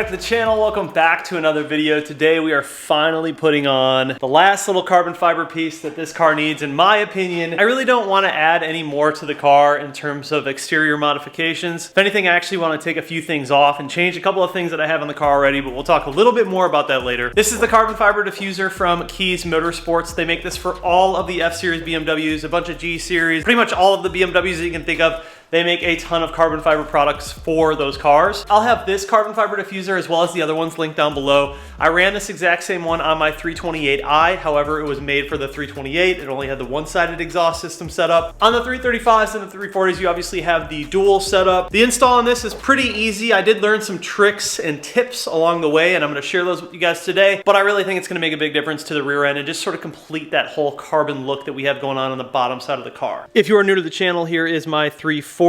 to the channel. Welcome back to another video. Today we are finally putting on the last little carbon fiber piece that this car needs. In my opinion, I really don't want to add any more to the car in terms of exterior modifications. If anything, I actually want to take a few things off and change a couple of things that I have on the car already, but we'll talk a little bit more about that later. This is the carbon fiber diffuser from Keys Motorsports. They make this for all of the F-Series BMWs, a bunch of G-Series, pretty much all of the BMWs that you can think of. They make a ton of carbon fiber products for those cars. I'll have this carbon fiber diffuser as well as the other ones linked down below. I ran this exact same one on my 328i. However, it was made for the 328. It only had the one-sided exhaust system set up. On the 335s and the 340s, you obviously have the dual setup. The install on this is pretty easy. I did learn some tricks and tips along the way, and I'm gonna share those with you guys today. But I really think it's gonna make a big difference to the rear end and just sort of complete that whole carbon look that we have going on the bottom side of the car. If you are new to the channel, here is my 340.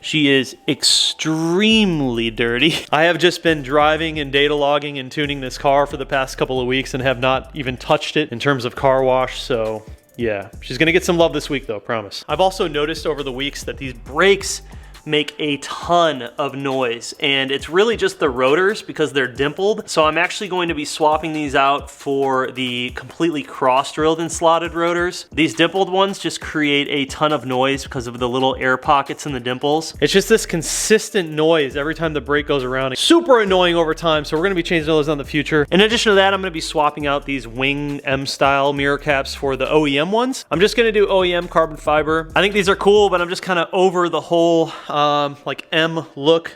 She is extremely dirty. I have just been driving and data logging and tuning this car for the past couple of weeks and have not even touched it in terms of car wash, so yeah. She's gonna get some love this week though, promise. I've also noticed over the weeks that these brakes make a ton of noise, and it's really just the rotors because they're dimpled. So I'm actually going to be swapping these out for the completely cross-drilled and slotted rotors. These dimpled ones just create a ton of noise because of the little air pockets in the dimples. It's just this consistent noise every time the brake goes around. It's super annoying over time, so we're gonna be changing those in the future. In addition to that, I'm gonna be swapping out these wing M-style mirror caps for the OEM ones. I'm just gonna do OEM carbon fiber. I think these are cool, but I'm just kind of over the whole like M look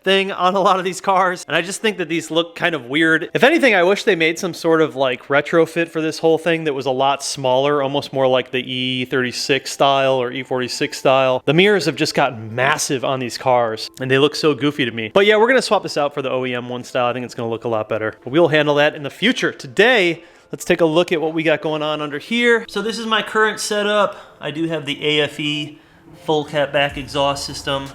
thing on a lot of these cars. And I just think that these look kind of weird. If anything, I wish they made some sort of like retrofit for this whole thing that was a lot smaller, almost more like the E36 style or E46 style. The mirrors have just gotten massive on these cars and they look so goofy to me. But yeah, we're gonna swap this out for the OEM one style. I think it's gonna look a lot better. But we'll handle that in the future. Today, let's take a look at what we got going on under here. So this is my current setup. I do have the AFE full cat back exhaust system.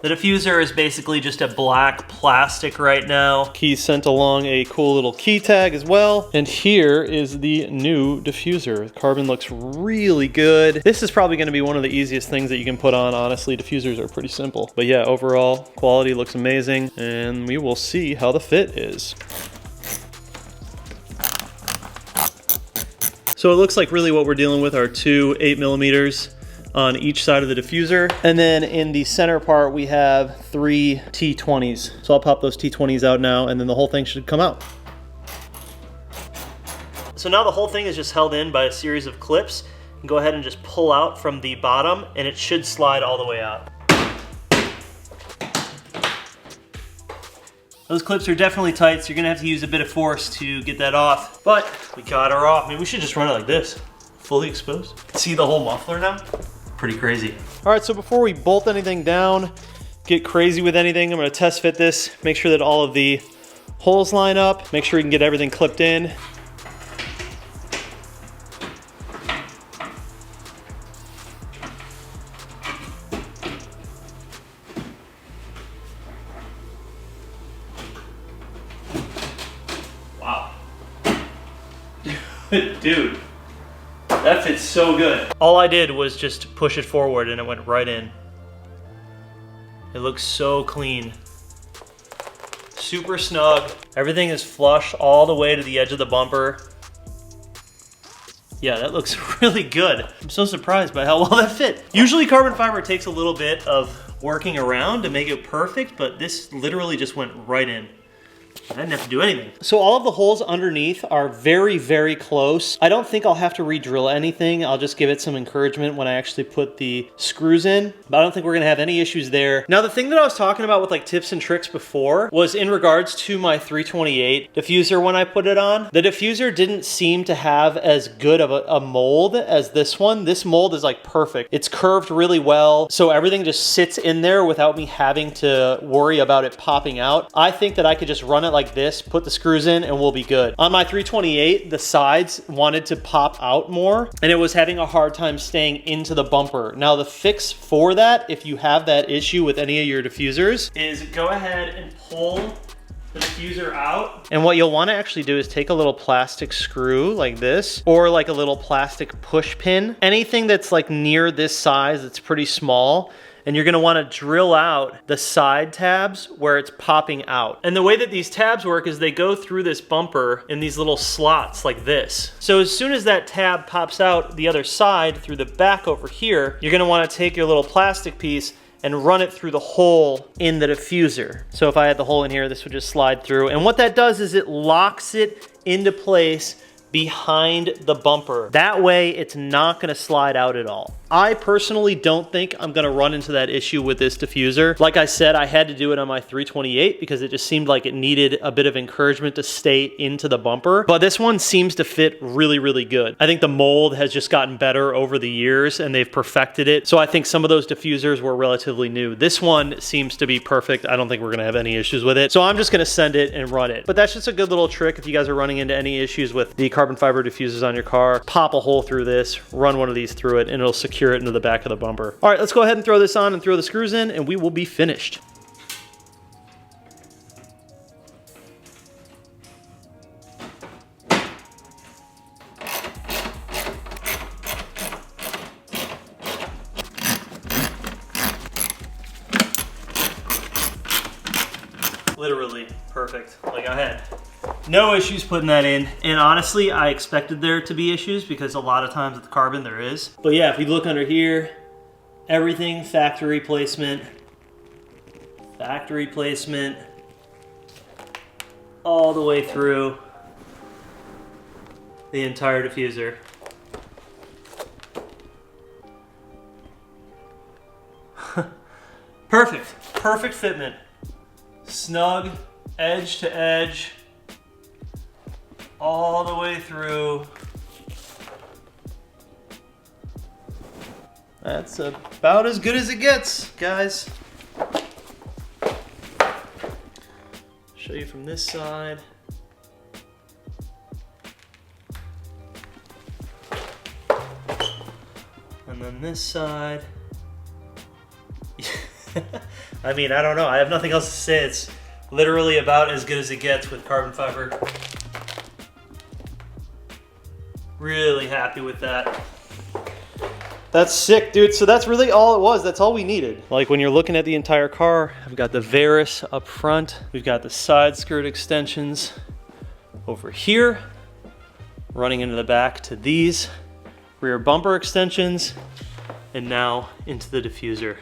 The diffuser is basically just a black plastic right now. Keys sent along a cool little key tag as well. And here is the new diffuser. The carbon looks really good. This is probably gonna be one of the easiest things that you can put on, honestly. Diffusers are pretty simple. But yeah, overall, quality looks amazing. And we will see how the fit is. So it looks like really what we're dealing with are two 8mm on each side of the diffuser. And then in the center part, we have three T20s. So I'll pop those T20s out now, and then the whole thing should come out. So now the whole thing is just held in by a series of clips. You can go ahead and just pull out from the bottom, and it should slide all the way out. Those clips are definitely tight, so you're gonna have to use a bit of force to get that off. But we got her off. Maybe we should just run it like this, fully exposed. See the whole muffler now? Pretty crazy. All right, so before we bolt anything down, get crazy with anything, I'm gonna test fit this, make sure that all of the holes line up, make sure we can get everything clipped in. Wow. Dude. That fits so good. All I did was just push it forward and it went right in. It looks so clean. Super snug. Everything is flush all the way to the edge of the bumper. Yeah, that looks really good. I'm so surprised by how well that fit. Usually carbon fiber takes a little bit of working around to make it perfect, but this literally just went right in. I didn't have to do anything. So all of the holes underneath are very, very close. I don't think I'll have to re-drill anything. I'll just give it some encouragement when I actually put the screws in. But I don't think we're gonna have any issues there. Now the thing that I was talking about with like tips and tricks before was in regards to my 328 diffuser when I put it on. The diffuser didn't seem to have as good of a mold as this one. This mold is like perfect. It's curved really well, so everything just sits in there without me having to worry about it popping out. I think that I could just run it like this, put the screws in, and we'll be good. On my 328, the sides wanted to pop out more, and it was having a hard time staying into the bumper. Now the fix for that, if you have that issue with any of your diffusers, is go ahead and pull the diffuser out. And what you'll want to actually do is take a little plastic screw like this, or like a little plastic push pin. Anything that's like near this size, that's pretty small, and you're gonna wanna drill out the side tabs where it's popping out. And the way that these tabs work is they go through this bumper in these little slots like this. So as soon as that tab pops out the other side through the back over here, you're gonna wanna take your little plastic piece and run it through the hole in the diffuser. So if I had the hole in here, this would just slide through. And what that does is it locks it into place behind the bumper. That way it's not gonna slide out at all. I personally don't think I'm gonna run into that issue with this diffuser. Like I said, I had to do it on my 328 because it just seemed like it needed a bit of encouragement to stay into the bumper. But this one seems to fit really, really good. I think the mold has just gotten better over the years and they've perfected it. So I think some of those diffusers were relatively new. This one seems to be perfect. I don't think we're gonna have any issues with it. So I'm just gonna send it and run it. But that's just a good little trick if you guys are running into any issues with the carbon fiber diffusers on your car. Pop a hole through this, run one of these through it, and it'll secure it into the back of the bumper. All right, let's go ahead and throw this on and throw the screws in, and we will be finished. Literally perfect. Like I had no issues putting that in. And honestly, I expected there to be issues because a lot of times with the carbon there is. But yeah, if you look under here, everything factory placement, all the way through the entire diffuser. Perfect fitment. Snug, edge to edge, all the way through. That's about as good as it gets, guys. Show you from this side. And then this side. I mean, I don't know. I have nothing else to say. It's literally about as good as it gets with carbon fiber. Really happy with that. That's sick, dude. So that's really all it was. That's all we needed. Like when you're looking at the entire car, I've got the Veris up front. We've got the side skirt extensions over here, running into the back to these rear bumper extensions, and now into the diffuser,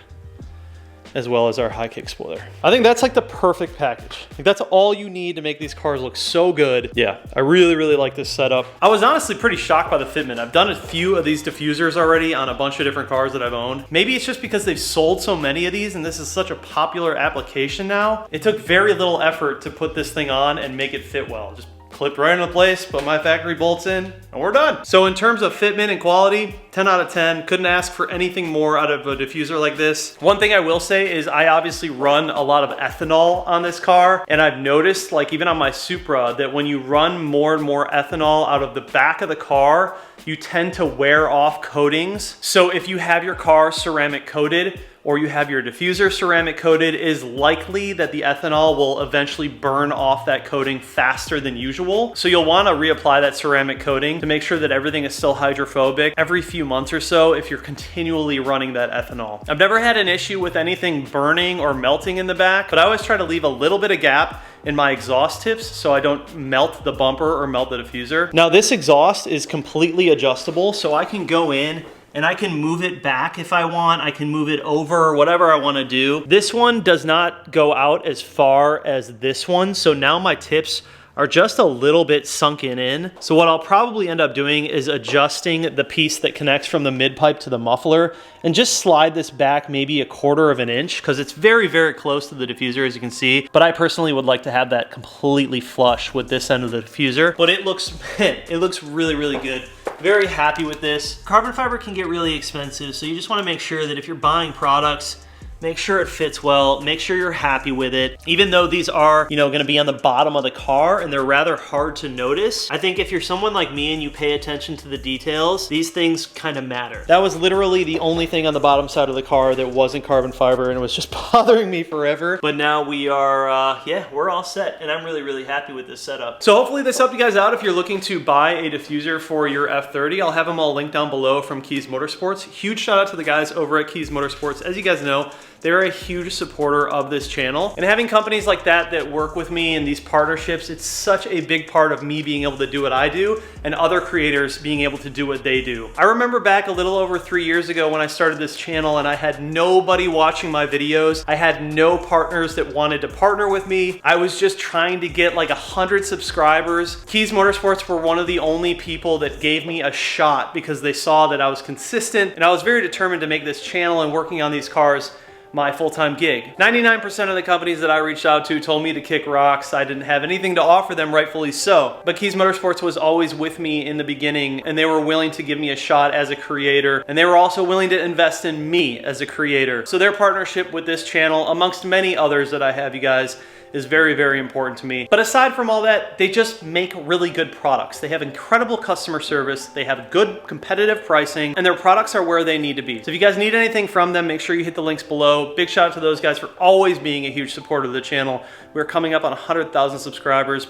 as well as our high kick spoiler. I think that's like the perfect package. Like that's all you need to make these cars look so good. Yeah, I really, really like this setup. I was honestly pretty shocked by the fitment. I've done a few of these diffusers already on a bunch of different cars that I've owned. Maybe it's just because they've sold so many of these and this is such a popular application now. It took very little effort to put this thing on and make it fit well. Just clipped right into place, put my factory bolts in, and we're done. So in terms of fitment and quality, 10 out of 10. Couldn't ask for anything more out of a diffuser like this. One thing I will say is I obviously run a lot of ethanol on this car, and I've noticed, like even on my Supra, that when you run more and more ethanol out of the back of the car, you tend to wear off coatings. So if you have your car ceramic coated, or you have your diffuser ceramic coated, it is likely that the ethanol will eventually burn off that coating faster than usual. So you'll wanna reapply that ceramic coating to make sure that everything is still hydrophobic every few months or so if you're continually running that ethanol. I've never had an issue with anything burning or melting in the back, but I always try to leave a little bit of gap in my exhaust tips so I don't melt the bumper or melt the diffuser. Now this exhaust is completely adjustable, so I can go in and I can move it back if I want. I can move it over, whatever I wanna do. This one does not go out as far as this one, so now my tips are just a little bit sunken in. So what I'll probably end up doing is adjusting the piece that connects from the mid pipe to the muffler and just slide this back maybe 1/4 of an inch because it's very, very close to the diffuser, as you can see. But I personally would like to have that completely flush with this end of the diffuser. But it looks, it looks really, really good. Very happy with this. Carbon fiber can get really expensive, so you just wanna make sure that if you're buying products, make sure it fits well, make sure you're happy with it. Even though these are, you know, gonna be on the bottom of the car and they're rather hard to notice, I think if you're someone like me and you pay attention to the details, these things kind of matter. That was literally the only thing on the bottom side of the car that wasn't carbon fiber, and it was just bothering me forever. But now we are, yeah, we're all set, and I'm really, really happy with this setup. So hopefully this helped you guys out if you're looking to buy a diffuser for your F30. I'll have them all linked down below from Keys Motorsports. Huge shout out to the guys over at Keys Motorsports. As you guys know, They're a huge supporter of this channel. And having companies like that that work with me in these partnerships, it's such a big part of me being able to do what I do and other creators being able to do what they do. I remember back a little over 3 years ago when I started this channel and I had nobody watching my videos. I had no partners that wanted to partner with me. I was just trying to get like 100 subscribers. Keys Motorsports were one of the only people that gave me a shot because they saw that I was consistent and I was very determined to make this channel and working on these cars my full-time gig. 99% of the companies that I reached out to told me to kick rocks. I didn't have anything to offer them, rightfully so. But Keys Motorsports was always with me in the beginning, and they were willing to give me a shot as a creator, and they were also willing to invest in me as a creator. So their partnership with this channel, amongst many others that I have, you guys, is very, very important to me. But aside from all that, they just make really good products. They have incredible customer service, they have good competitive pricing, and their products are where they need to be. So if you guys need anything from them, make sure you hit the links below. Big shout out to those guys for always being a huge supporter of the channel. We're coming up on 100,000 subscribers.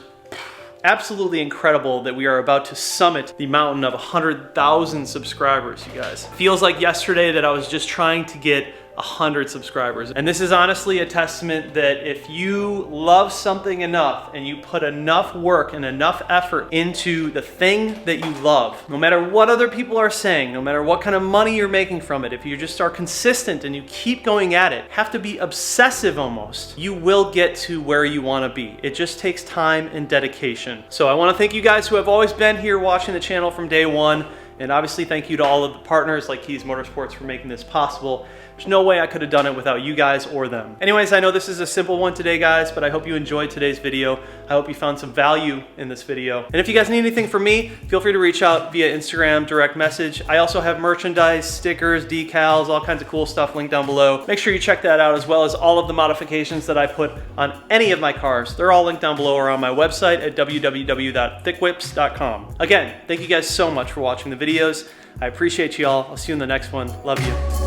Absolutely incredible that we are about to summit the mountain of 100,000 subscribers, you guys. Feels like yesterday that I was just trying to get 100 subscribers. And this is honestly a testament that if you love something enough and you put enough work and enough effort into the thing that you love, no matter what other people are saying, no matter what kind of money you're making from it, if you just are consistent and you keep going at it, have to be obsessive almost, you will get to where you want to be. It just takes time and dedication. So I want to thank you guys who have always been here watching the channel from day one. And obviously thank you to all of the partners like Keys Motorsports for making this possible. There's no way I could have done it without you guys or them. Anyways, I know this is a simple one today, guys, but I hope you enjoyed today's video. I hope you found some value in this video. And if you guys need anything from me, feel free to reach out via Instagram direct message. I also have merchandise, stickers, decals, all kinds of cool stuff linked down below. Make sure you check that out, as well as all of the modifications that I put on any of my cars. They're all linked down below or on my website at www.thickwhips.com. Again, thank you guys so much for watching the videos. I appreciate you all. I'll see you in the next one. Love you.